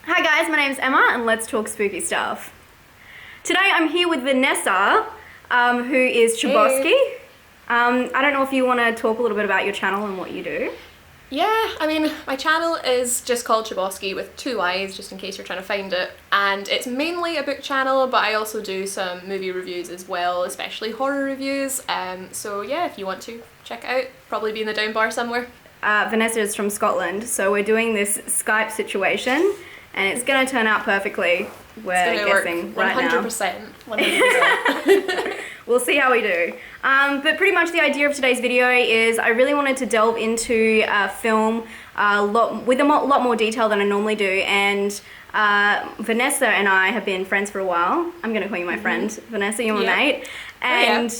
Hi guys, my name's Emma and let's talk spooky stuff. Today I'm here with Vanessa, who is chboskyy. Hey. I don't know if you want to talk a little bit about your channel and what you do. Yeah, I mean, my channel is just called chboskyy with 2 Y's, just in case you're trying to find it. And it's mainly a book channel, but I also do some movie reviews as well, especially horror reviews. So yeah, if you want to, check it out. Probably be in the down bar somewhere. Vanessa is from Scotland, so we're doing this Skype situation and it's going to turn out perfectly. We're guessing right now. 100%. 100%. We'll see how we do. But pretty much the idea of today's video is I really wanted to delve into film with a lot more detail than I normally do, and Vanessa and I have been friends for a while. I'm going to call you my friend. Vanessa, you're my mate. And,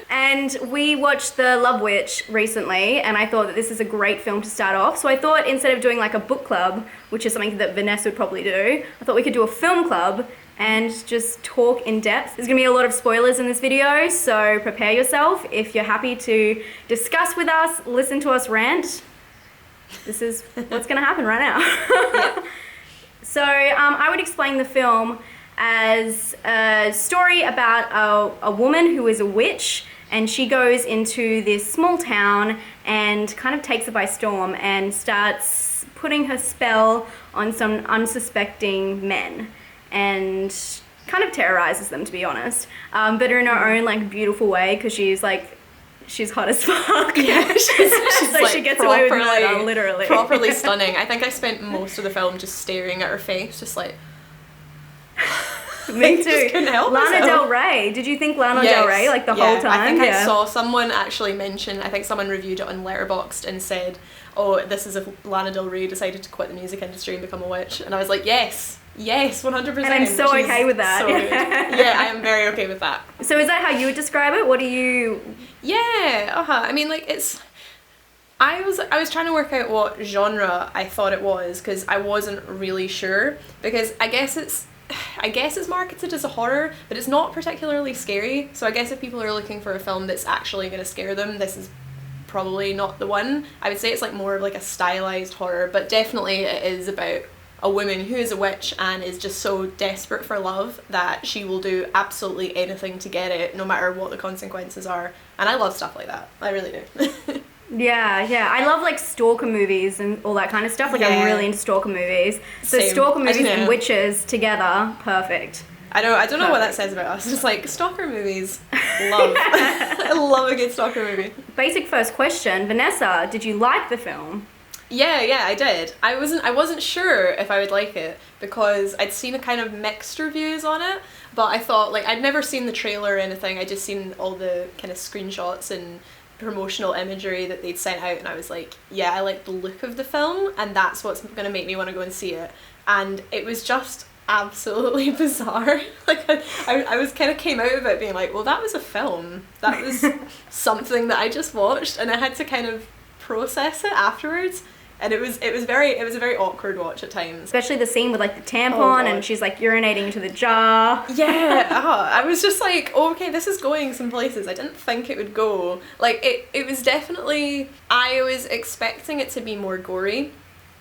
and we watched The Love Witch recently, and I thought that this is a great film to start off. So I thought instead of doing like a book club, which is something that Vanessa would probably do, I thought we could do a film club and just talk in depth. There's gonna be a lot of spoilers in this video, so prepare yourself. If you're happy to discuss with us, listen to us rant, this is what's gonna happen right now. So I would explain the film as a story about a woman who is a witch, and she goes into this small town and kind of takes it by storm and starts putting her spell on some unsuspecting men and kind of terrorizes them, to be honest, but in her own like beautiful way, because she's hot as fuck. Yeah, she's so like she gets away with murder, literally. Properly stunning. I think I spent most of the film just staring at her face, just like... Me too. Just couldn't help Lana myself. Del Rey. Did you think Lana Del Rey like the whole time? I think I saw someone actually mention, I think someone reviewed it on Letterboxd and said, oh, this is if Lana Del Rey decided to quit the music industry and become a witch. And I was like, yes, 100%. And I'm so okay with that. So good. Yeah, I am very okay with that. So is that how you would describe it? What do you... Yeah, I mean, like, it's... I was trying to work out what genre I thought it was, because I wasn't really sure, because I guess it's marketed as a horror, but it's not particularly scary. So I guess if people are looking for a film that's actually going to scare them, this is probably not the one. I would say it's like more of like a stylized horror, but definitely it is about a woman who is a witch and is just so desperate for love that she will do absolutely anything to get it, no matter what the consequences are. And I love stuff like that. I really do. Yeah. I love like stalker movies and all that kind of stuff. Like I'm really into stalker movies. So Same. stalker movies and witches together, perfect. I don't know what that says about us. It's like stalker movies. Love. I love a good stalker movie. Basic first question, Vanessa, did you like the film? Yeah, I did. I wasn't sure if I would like it because I'd seen a kind of mixed reviews on it, but I thought, like, I'd never seen the trailer or anything. I'd just seen all the kind of screenshots and promotional imagery that they'd sent out, and I was like, yeah, I like the look of the film, and that's what's going to make me want to go and see it. And it was just absolutely bizarre. Like, I was kind of came out of it being like, well, that was a film. That was something that I just watched, and I had to kind of process it afterwards. And it was a very awkward watch at times. Especially the scene with like the tampon and she's like urinating into the jar. Yeah, I was just like, oh, okay, this is going some places I didn't think it would go. Like, it was definitely, I was expecting it to be more gory,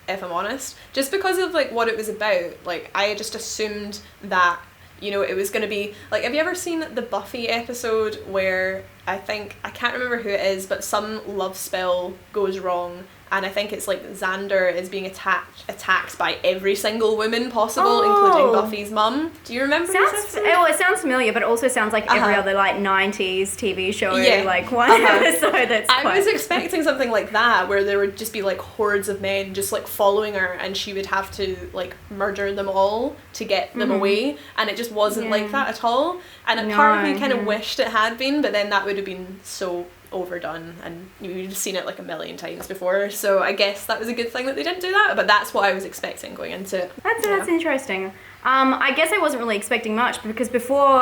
if I'm honest. Just because of like what it was about. Like, I just assumed that, you know, it was going to be, like, have you ever seen the Buffy episode where I can't remember who it is, but some love spell goes wrong, and I think it's like Xander is being attacked by every single woman possible, including Buffy's mum. Do you remember this episode? It sounds familiar, but it also sounds like every other like 90s TV show, like one episode that's I was expecting something like that, where there would just be like hordes of men just like following her, and she would have to like murder them all to get them away, and it just wasn't like that at all. And part of me kind of wished it had been, but then that would have been so overdone, and you've seen it like a million times before, so I guess that was a good thing that they didn't do that, but that's what I was expecting going into it. That's interesting. I guess I wasn't really expecting much, because before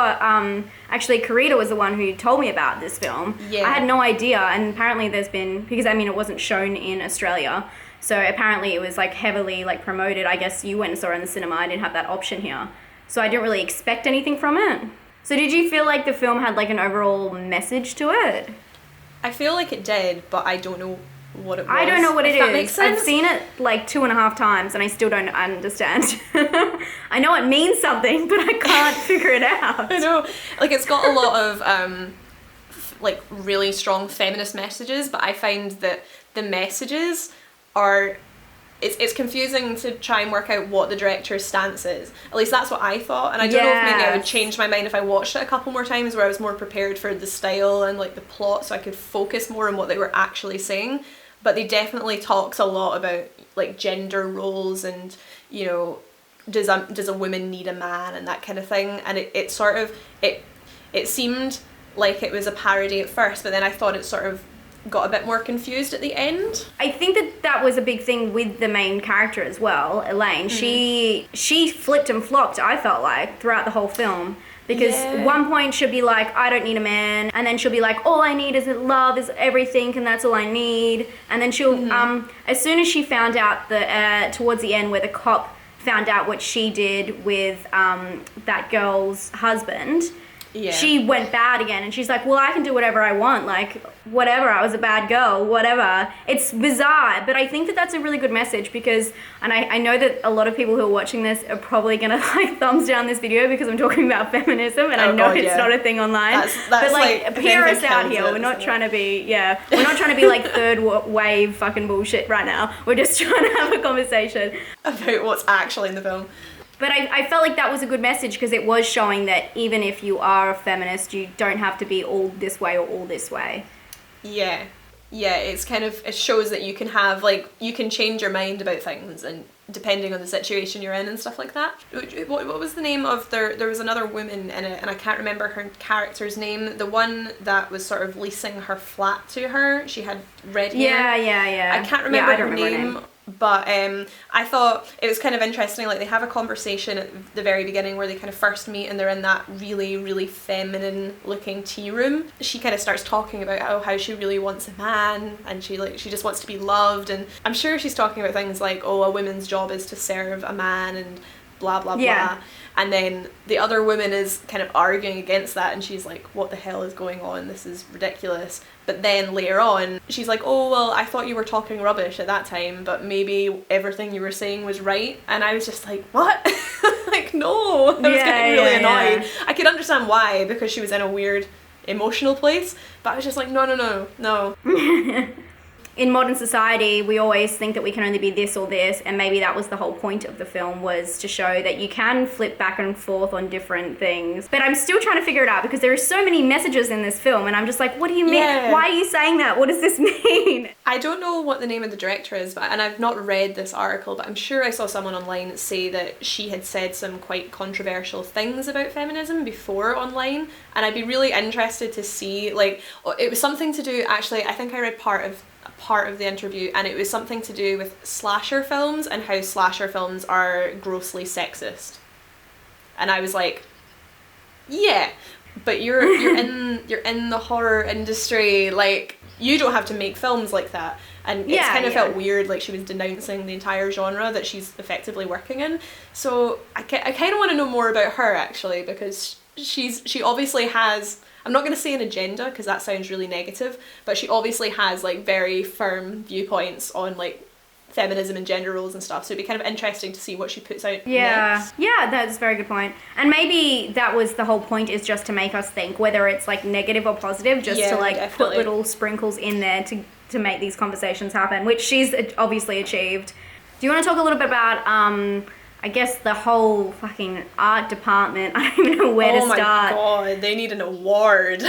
actually Karita was the one who told me about this film. I had no idea, and apparently there's been, because I mean it wasn't shown in Australia, so apparently it was like heavily like promoted. I guess you went and saw it in the cinema. I didn't have that option here, so I didn't really expect anything from it. So did you feel like the film had like an overall message to it? I feel like it did, but I don't know what it was. I don't know what it That makes is. sense. I've seen it like 2.5 times and I still don't understand. I know it means something, but I can't figure it out. I know. Like, it's got a lot of like really strong feminist messages, but I find that the messages are it's confusing to try and work out what the director's stance is. At least that's what I thought, and I don't know if maybe I would change my mind if I watched it a couple more times where I was more prepared for the style and like the plot, so I could focus more on what they were actually saying. But they definitely talked a lot about like gender roles and, you know, does a woman need a man and that kind of thing, and it sort of it seemed like it was a parody at first, but then I thought it sort of got a bit more confused at the end. I think that was a big thing with the main character as well, Elaine. She flipped and flopped, I felt like, throughout the whole film. Because at one point she'll be like, I don't need a man, and then she'll be like, all I need is love, is everything, and that's all I need. And then she'll, as soon as she found out that towards the end where the cop found out what she did with that girl's husband, she went bad again, and she's like, well, I can do whatever I want, like, whatever, I was a bad girl, whatever. It's bizarre, but I think that that's a really good message because, and I know that a lot of people who are watching this are probably gonna like thumbs down this video because I'm talking about feminism, and I know it's not a thing online. That's but like hear us out here. We're not trying to be, we're not trying to be like third wave fucking bullshit right now. We're just trying to have a conversation about what's actually in the film. But I felt like that was a good message because it was showing that even if you are a feminist, you don't have to be all this way or all this way. Yeah, it's kind of, it shows that you can have, like, you can change your mind about things and depending on the situation you're in and stuff like that. What was the name of, there was another woman in it and I can't remember her character's name. The one that was sort of leasing her flat to her, she had red hair. Yeah. I can't remember her name. But I thought it was kind of interesting, like they have a conversation at the very beginning where they kind of first meet and they're in that really, really feminine looking tea room. She kind of starts talking about how she really wants a man and she just wants to be loved, and I'm sure she's talking about things like, oh, a woman's job is to serve a man and blah blah blah. And then the other woman is kind of arguing against that and she's like, what the hell is going on? This is ridiculous. But then later on, she's like, oh, well, I thought you were talking rubbish at that time, but maybe everything you were saying was right. And I was just like, what? Like, no. I was getting really annoyed. I could understand why, because she was in a weird emotional place, but I was just like, no. In modern society, we always think that we can only be this or this, and maybe that was the whole point of the film, was to show that you can flip back and forth on different things. But I'm still trying to figure it out because there are so many messages in this film, and I'm just like, what do you mean? Why are you saying that? What does this mean? I don't know what the name of the director is, and I've not read this article, but I'm sure I saw someone online say that she had said some quite controversial things about feminism before online, and I'd be really interested to see, like, it was something to do, actually, I think I read part of the interview, and it was something to do with slasher films and how slasher films are grossly sexist. And I was like, yeah, but you're in the horror industry, like, you don't have to make films like that. And it's kind of felt weird, like she was denouncing the entire genre that she's effectively working in. So I kind of want to know more about her, actually, because she obviously has, I'm not going to say an agenda because that sounds really negative, but she obviously has like very firm viewpoints on like feminism and gender roles and stuff, so it'd be kind of interesting to see what she puts out next. Yeah, that's a very good point. And maybe that was the whole point, is just to make us think, whether it's like negative or positive, just to like put little sprinkles in there to make these conversations happen, which she's obviously achieved. Do you want to talk a little bit about I guess the whole fucking art department? I don't even know where to start. Oh my god, they need an award.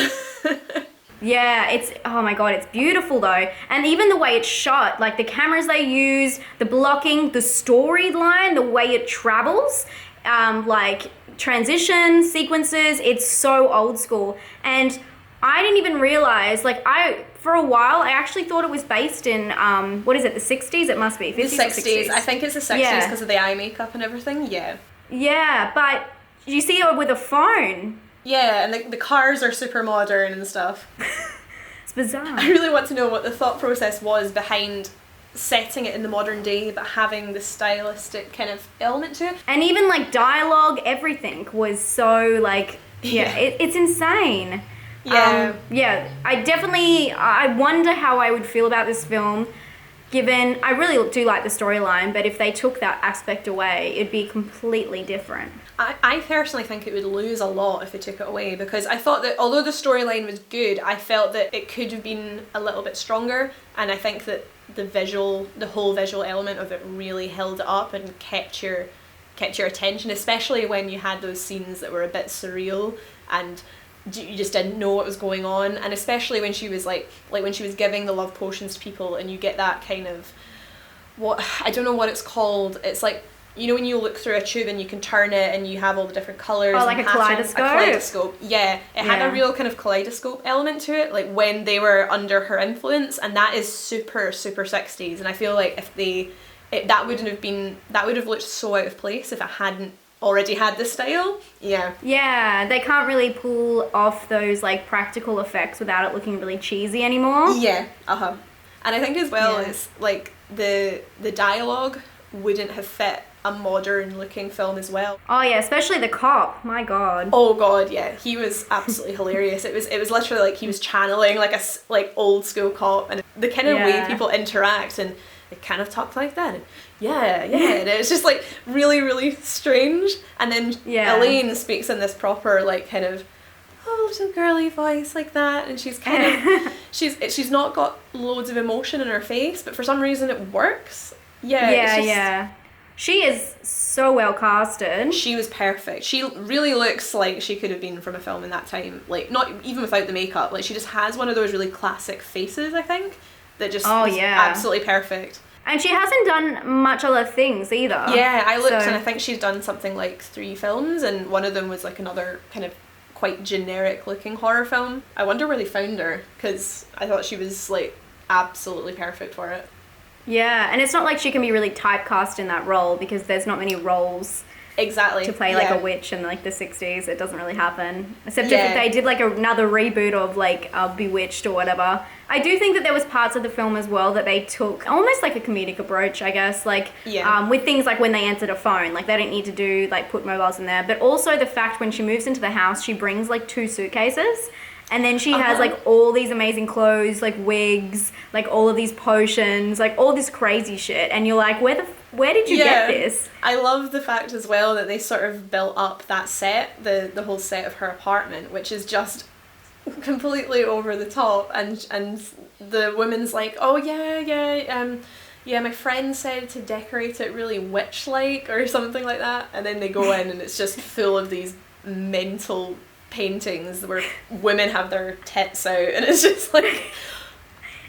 Yeah, oh my god, it's beautiful though. And even the way it's shot, like the cameras they use, the blocking, the storyline, the way it travels, like transition sequences, it's so old school. And I didn't even realize, like for a while, I actually thought it was based in, what is it, the 60s? It must be, 50s The 60s, I think it's the 60s because of the eye makeup and everything, yeah. Yeah, but you see it with a phone. Yeah, and the cars are super modern and stuff. It's bizarre. I really want to know what the thought process was behind setting it in the modern day but having the stylistic kind of element to it. And even like dialogue, everything was so like, it's insane. Yeah. I wonder how I would feel about this film, given I really do like the storyline, but if they took that aspect away, it'd be completely different. I personally think it would lose a lot if they took it away, because I thought that although the storyline was good, I felt that it could have been a little bit stronger, and I think that the whole visual element of it really held it up and kept your attention, especially when you had those scenes that were a bit surreal and you just didn't know what was going on, and especially when she was like when she was giving the love potions to people, and you get that kind of, what, I don't know what it's called, it's like, you know when you look through a tube and you can turn it and you have all the different colours. Oh, like and a patterns. kaleidoscope? A kaleidoscope, yeah. It had a real kind of kaleidoscope element to it, like when they were under her influence, and that is super, super 60s, and I feel like if that would have looked so out of place if it hadn't already had the style. Yeah, they can't really pull off those like practical effects without it looking really cheesy anymore. And I think as well, it's like the dialogue wouldn't have fit a modern looking film as well. Oh yeah, especially the cop. My god. Oh god, yeah, he was absolutely hilarious. It was literally like he was channeling like a old school cop, and the kind of way people interact, and they kind of talked like that. And and it was just like really, really strange. And then Elaine speaks in this proper like kind of little girly voice like that, and she's kind of she's not got loads of emotion in her face, but for some reason it works. She is so well casted. She was perfect. She really looks like she could have been from a film in that time. Like, not even without the makeup. Like, she just has one of those really classic faces, I think, that just is absolutely perfect. And she hasn't done much other things either. Yeah, I looked and I think she's done something like 3 films, and one of them was like another kind of quite generic looking horror film. I wonder where they found her, because I thought she was like absolutely perfect for it. Yeah, and it's not like she can be really typecast in that role, because there's not many roles to play like a witch in like the 60s. It doesn't really happen, except if they did like another reboot of like Bewitched or whatever. I do think that there was parts of the film as well that they took almost like a comedic approach, I guess, like with things like when they entered a phone, like they didn't need to do like put mobiles in there, but also the fact when she moves into the house, she brings like 2 suitcases. And then she has like all these amazing clothes, like wigs, like all of these potions, like all this crazy shit. And you're like, where did you get this? I love the fact as well that they sort of built up that set, the whole set of her apartment, which is just completely over the top. And the woman's like, oh yeah, my friend said to decorate it really witch-like or something like that. And then they go in and it's just full of these mental paintings where women have their tits out, and it's just like,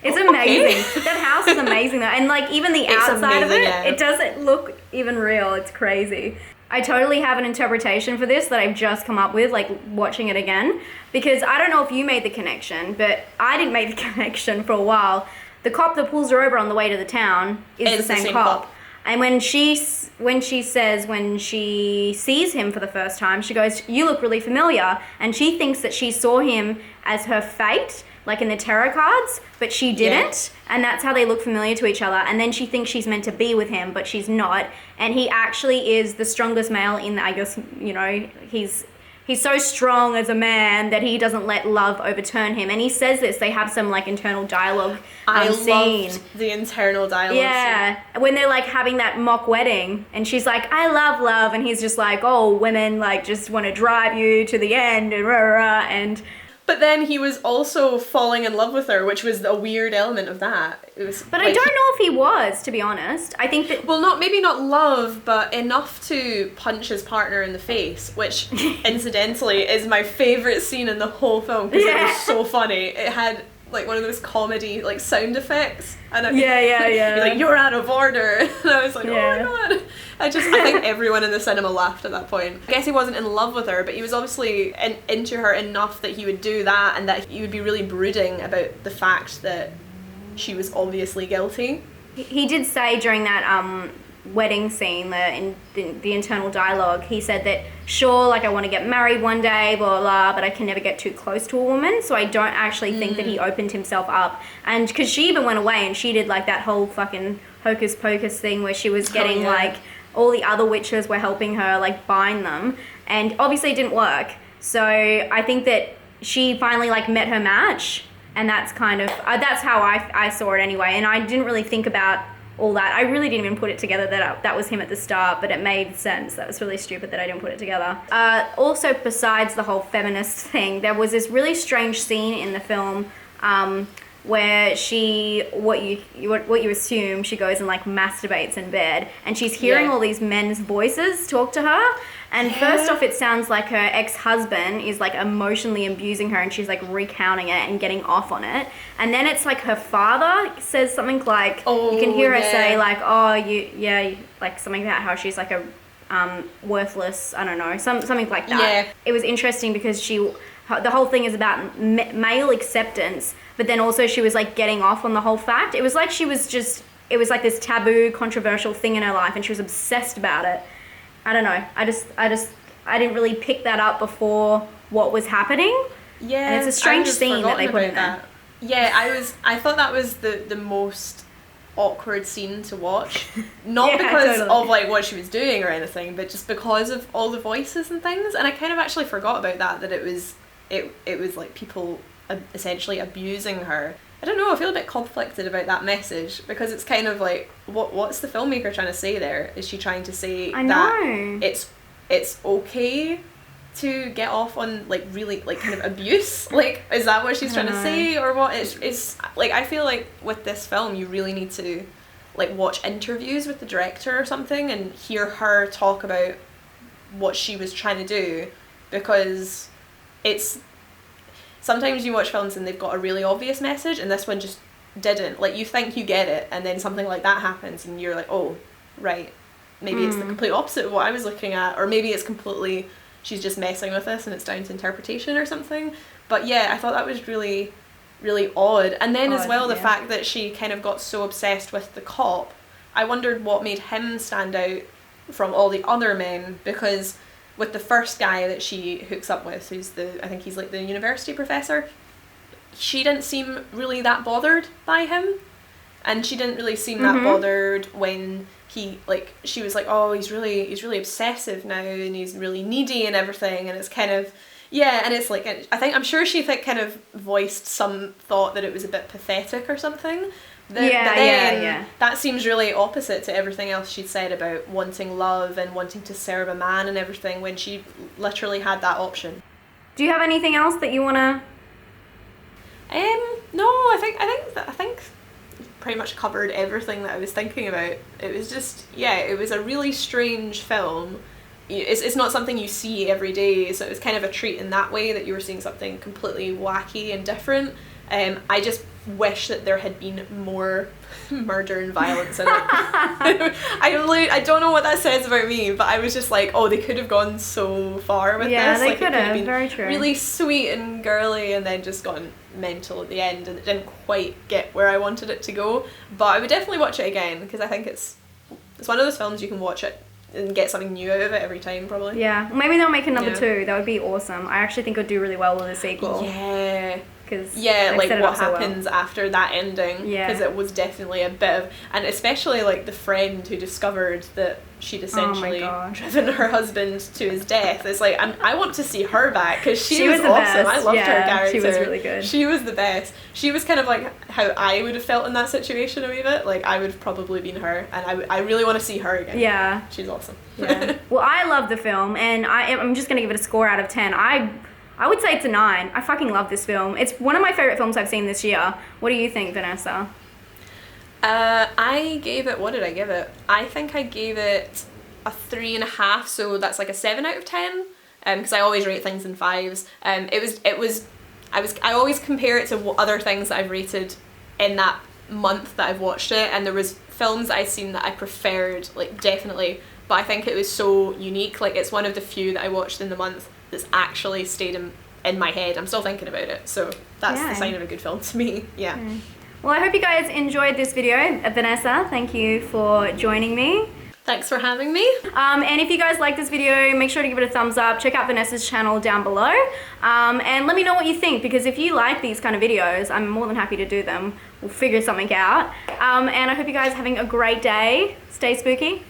it's amazing. That house is amazing though, and like even the outside of it, it doesn't look even real. It's crazy. I totally have an interpretation for this that I've just come up with, like watching it again, because I don't know if you made the connection, but I didn't make the connection for a while. The cop that pulls her over on the way to the town is the same cop. And when she says, when she sees him for the first time, she goes, you look really familiar. And she thinks that she saw him as her fate, like in the tarot cards, but she didn't. Yeah. And that's how they look familiar to each other. And then she thinks she's meant to be with him, but she's not. And he actually is the strongest male in, I guess, you know, he's so strong as a man that he doesn't let love overturn him. And he says this, they have some like internal dialogue scene. Loved the internal dialogue scene. When they're like having that mock wedding and she's like, I love love, and he's just like, oh, women like just want to drive you to the end and rah, rah, rah. And but then he was also falling in love with her, which was a weird element of that. It was, but like, I don't know if he was, to be honest. I think that... Well, maybe not love, but enough to punch his partner in the face, which, incidentally, is my favourite scene in the whole film, because it was so funny. It had, like, one of those comedy, like, sound effects. And you're like, you're out of order. And I was like, oh my god. I think everyone in the cinema laughed at that point. I guess he wasn't in love with her, but he was obviously into her enough that he would do that, and that he would be really brooding about the fact that she was obviously guilty. He did say during that wedding scene, in the internal dialogue, he said that, sure, like I want to get married one day, blah, blah, blah, but I can never get too close to a woman, so I don't actually think that he opened himself up. And because she even went away and she did like that whole fucking hocus pocus thing where she was getting like, all the other witches were helping her like bind them, and obviously it didn't work. So I think that she finally like met her match, and that's kind of that's how I saw it anyway. And I didn't really think about all that. I really didn't even put it together that was him at the start, but it made sense. That was really stupid that I didn't put it together. Also, besides the whole feminist thing, there was this really strange scene in the film where she, what you assume, she goes and like masturbates in bed, and she's hearing all these men's voices talk to her. And first off, it sounds like her ex-husband is like emotionally abusing her, and she's like recounting it and getting off on it. And then it's like her father says something like, you can hear her say like, oh, like something about how she's like a worthless, I don't know, something like that. Yeah. It was interesting because the whole thing is about male acceptance, but then also she was like getting off on the whole fact. It was like it was like this taboo, controversial thing in her life, and she was obsessed about it. I don't know. I didn't really pick that up before what was happening. Yeah. And it's a strange scene that they put in there. Yeah, I thought that was the most awkward scene to watch. Not because of like what she was doing or anything, but just because of all the voices and things. And I kind of actually forgot about that it was like people essentially abusing her. I don't know, I feel a bit conflicted about that message, because it's kind of like, what's the filmmaker trying to say there? Is she trying to say that it's okay to get off on like really like kind of abuse? Like, is that what she's trying to say, or what? It's like, I feel like with this film you really need to like watch interviews with the director or something and hear her talk about what she was trying to do, because it's sometimes you watch films and they've got a really obvious message, and this one just didn't. Like, you think you get it, and then something like that happens, and you're like, oh, right, maybe it's the complete opposite of what I was looking at, or maybe it's completely, she's just messing with this and it's down to interpretation or something. But yeah, I thought that was really, really odd. And then as well, the fact that she kind of got so obsessed with the cop, I wondered what made him stand out from all the other men, because with the first guy that she hooks up with, who's I think he's like the university professor, she didn't seem really that bothered by him, and she didn't really seem that bothered when she was like, oh, he's really obsessive now, and he's really needy and everything, and it's kind of, and it's like, I'm sure she kind of voiced some thought that it was a bit pathetic or something. That seems really opposite to everything else she'd said about wanting love and wanting to serve a man and everything, when she literally had that option. Do you have anything else that you wanna? No, I think pretty much covered everything that I was thinking about. It was just, it was a really strange film. It's not something you see every day, so it was kind of a treat in that way, that you were seeing something completely wacky and different. I just wish that there had been more murder and violence in it. I don't know what that says about me, but I was just like, oh, they could have gone so far with this. Yeah, they like, could have. Very true. Really sweet and girly, and then just gone mental at the end, and it didn't quite get where I wanted it to go. But I would definitely watch it again, because I think it's one of those films you can watch it and get something new out of it every time, probably. Yeah, maybe they'll make a number 2. That would be awesome. I actually think it would do really well with a sequel. Yeah. Like what happens after that ending, because it was definitely a bit of, and especially like the friend who discovered that she'd essentially driven her husband to his death. It's like, I want to see her back, because she was awesome. Best. I loved her character. She was really good. She was the best. She was kind of like how I would have felt in that situation a wee bit. Like, I would have probably been her, and I really want to see her again. Yeah. She's awesome. Yeah. Well, I love the film, and I'm just going to give it a score out of 10. I would say it's a 9. I fucking love this film. It's one of my favourite films I've seen this year. What do you think, Vanessa? I gave it, what did I give it? I think I gave it a 3.5, so that's like a 7 out of 10. Because I always rate things in 5s. I always compare it to other things that I've rated in that month that I've watched it, and there was films that I've seen that I preferred, like, definitely, but I think it was so unique. Like, it's one of the few that I watched in the month that's actually stayed in my head. I'm still thinking about it, so that's the sign of a good film to me. Yeah. Well, I hope you guys enjoyed this video. Vanessa, thank you for joining me. Thanks for having me. And if you guys like this video, make sure to give it a thumbs up. Check out Vanessa's channel down below. And let me know what you think, because if you like these kind of videos, I'm more than happy to do them. We'll figure something out. And I hope you guys are having a great day. Stay spooky.